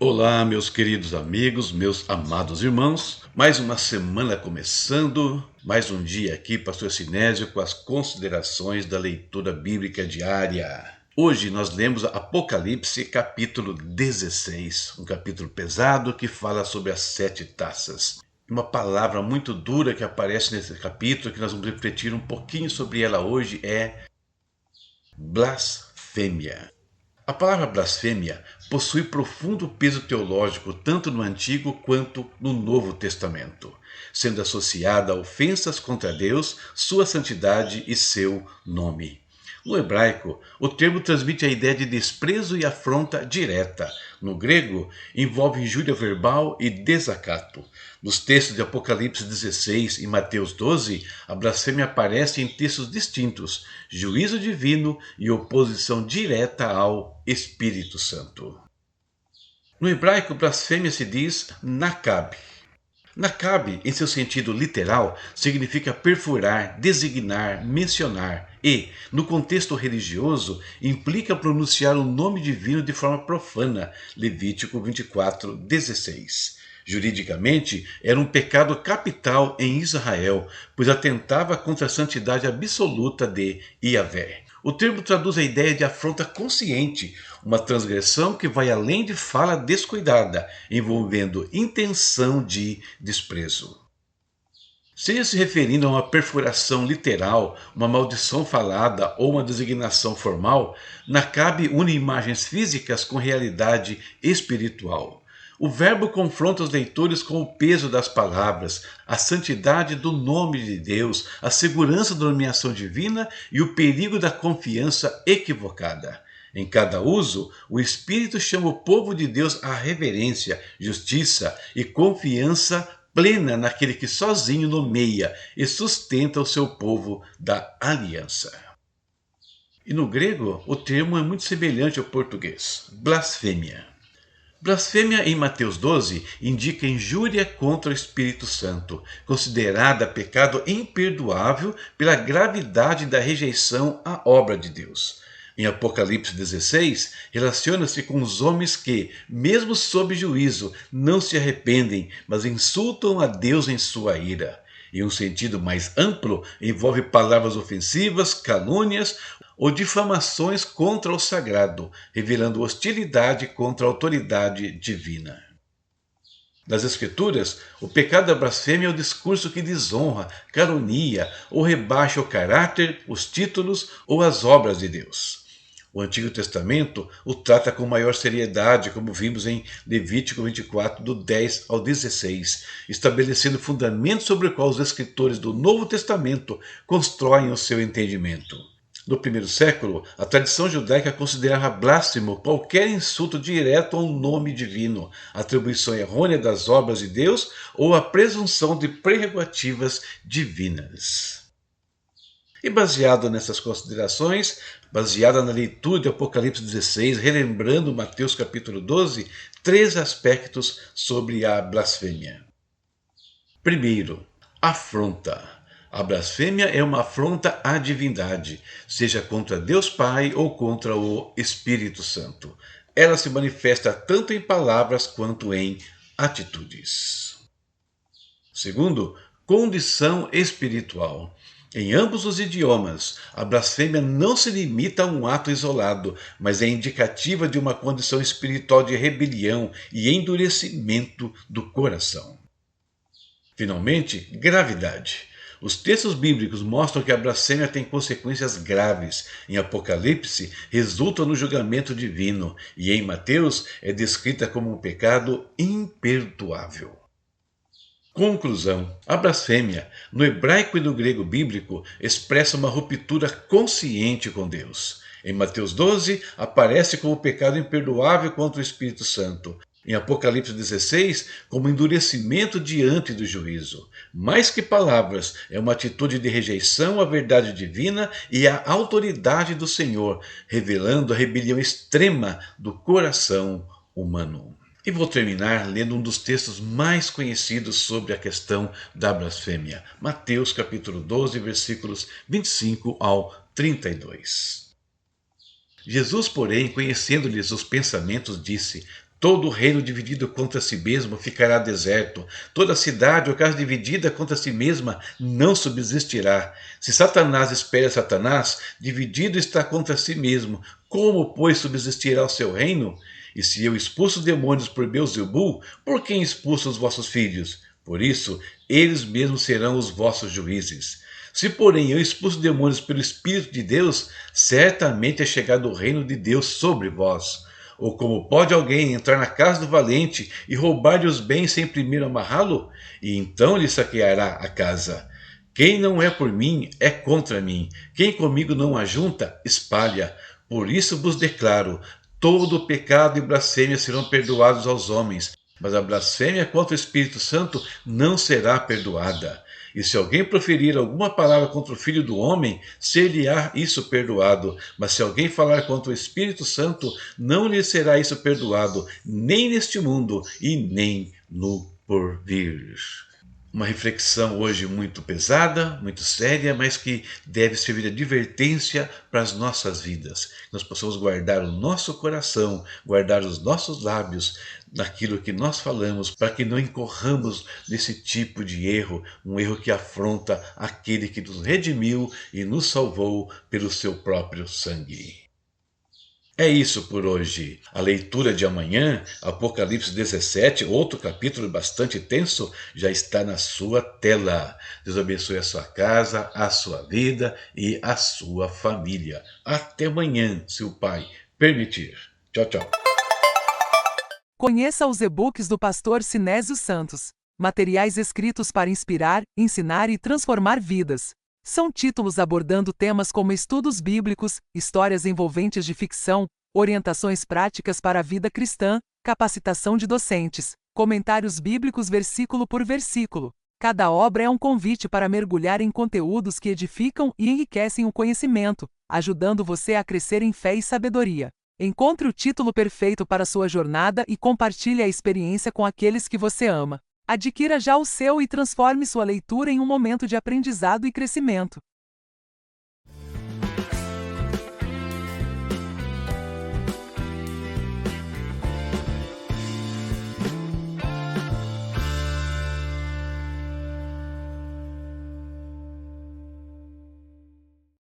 Olá, meus queridos amigos, meus amados irmãos. Mais uma semana começando, mais um dia aqui, Pastor Sinésio, com as considerações da leitura bíblica diária. Hoje nós lemos Apocalipse capítulo 16, um capítulo pesado que fala sobre as 7 taças. Uma palavra muito dura que aparece nesse capítulo, que nós vamos refletir um pouquinho sobre ela hoje, é blasfêmia. A palavra blasfêmia possui profundo peso teológico tanto no Antigo quanto no Novo Testamento, sendo associada a ofensas contra Deus, sua santidade e seu nome. No hebraico, o termo transmite a ideia de desprezo e afronta direta. No grego, envolve injúria verbal e desacato. Nos textos de Apocalipse 16 e Mateus 12, a blasfêmia aparece em textos distintos, juízo divino e oposição direta ao Espírito Santo. No hebraico, blasfêmia se diz nakab. Nakab, em seu sentido literal, significa perfurar, designar, mencionar e, no contexto religioso, implica pronunciar o nome divino de forma profana. Levítico 24:16. Juridicamente, era um pecado capital em Israel, pois atentava contra a santidade absoluta de Yahvé. O termo traduz a ideia de afronta consciente, uma transgressão que vai além de fala descuidada, envolvendo intenção de desprezo. Seja se referindo a uma perfuração literal, uma maldição falada ou uma designação formal, Nakab une imagens físicas com realidade espiritual. O verbo confronta os leitores com o peso das palavras, a santidade do nome de Deus, a segurança da nomeação divina e o perigo da confiança equivocada. Em cada uso, o Espírito chama o povo de Deus à reverência, justiça e confiança plena naquele que sozinho nomeia e sustenta o seu povo da aliança. E no grego, o termo é muito semelhante ao português: blasfêmia. Blasfêmia em Mateus 12 indica injúria contra o Espírito Santo, considerada pecado imperdoável pela gravidade da rejeição à obra de Deus. Em Apocalipse 16, relaciona-se com os homens que, mesmo sob juízo, não se arrependem, mas insultam a Deus em sua ira. Em um sentido mais amplo, envolve palavras ofensivas, calúnias ou difamações contra o sagrado, revelando hostilidade contra a autoridade divina. Nas Escrituras, o pecado da blasfêmia é o discurso que desonra, caronia ou rebaixa o caráter, os títulos ou as obras de Deus. O Antigo Testamento o trata com maior seriedade, como vimos em Levítico 24, do 10 ao 16, estabelecendo fundamentos sobre o qual os escritores do Novo Testamento constroem o seu entendimento. No primeiro século, a tradição judaica considerava blasfemo qualquer insulto direto a um nome divino, atribuição errônea das obras de Deus ou a presunção de prerrogativas divinas. E baseado nessas considerações, baseada na leitura de Apocalipse 16, relembrando Mateus capítulo 12, 3 aspectos sobre a blasfêmia. Primeiro, afronta. A blasfêmia é uma afronta à divindade, seja contra Deus Pai ou contra o Espírito Santo. Ela se manifesta tanto em palavras quanto em atitudes. Segundo, condição espiritual. Em ambos os idiomas, a blasfêmia não se limita a um ato isolado, mas é indicativa de uma condição espiritual de rebelião e endurecimento do coração. Finalmente, gravidade. Os textos bíblicos mostram que a blasfêmia tem consequências graves. Em Apocalipse, resulta no julgamento divino, e em Mateus é descrita como um pecado imperdoável. Conclusão: a blasfêmia, no hebraico e no grego bíblico, expressa uma ruptura consciente com Deus. Em Mateus 12, aparece como pecado imperdoável contra o Espírito Santo. Em Apocalipse 16, como endurecimento diante do juízo. Mais que palavras, é uma atitude de rejeição à verdade divina e à autoridade do Senhor, revelando a rebelião extrema do coração humano. E vou terminar lendo um dos textos mais conhecidos sobre a questão da blasfêmia. Mateus capítulo 12, versículos 25 ao 32. Jesus, porém, conhecendo-lhes os pensamentos, disse: Todo reino dividido contra si mesmo ficará deserto. Toda cidade ou casa dividida contra si mesma não subsistirá. Se Satanás espera Satanás, dividido está contra si mesmo. Como, pois, subsistirá o seu reino? E se eu expulso demônios por Beelzebul, por quem expulso os vossos filhos? Por isso, eles mesmos serão os vossos juízes. Se, porém, eu expulso demônios pelo Espírito de Deus, certamente é chegado o reino de Deus sobre vós. Ou como pode alguém entrar na casa do valente e roubar-lhe os bens sem primeiro amarrá-lo? E então lhe saqueará a casa. Quem não é por mim é contra mim. Quem comigo não ajunta, espalha. Por isso vos declaro, todo pecado e blasfêmia serão perdoados aos homens, mas a blasfêmia contra o Espírito Santo não será perdoada. E se alguém proferir alguma palavra contra o Filho do Homem, ser-lhe-á isso perdoado. Mas se alguém falar contra o Espírito Santo, não lhe será isso perdoado, nem neste mundo e nem no porvir. Uma reflexão hoje muito pesada, muito séria, mas que deve servir de advertência para as nossas vidas. Nós possamos guardar o nosso coração, guardar os nossos lábios naquilo que nós falamos, para que não incorramos nesse tipo de erro, um erro que afronta aquele que nos redimiu e nos salvou pelo seu próprio sangue. É isso por hoje. A leitura de amanhã, Apocalipse 17, outro capítulo bastante tenso, já está na sua tela. Deus abençoe a sua casa, a sua vida e a sua família. Até amanhã, se o Pai permitir. Tchau, tchau. Conheça os e-books do pastor Sinésio Santos. Materiais escritos para inspirar, ensinar e transformar vidas. São títulos abordando temas como estudos bíblicos, histórias envolventes de ficção, orientações práticas para a vida cristã, capacitação de docentes, comentários bíblicos versículo por versículo. Cada obra é um convite para mergulhar em conteúdos que edificam e enriquecem o conhecimento, ajudando você a crescer em fé e sabedoria. Encontre o título perfeito para sua jornada e compartilhe a experiência com aqueles que você ama. Adquira já o seu e transforme sua leitura em um momento de aprendizado e crescimento.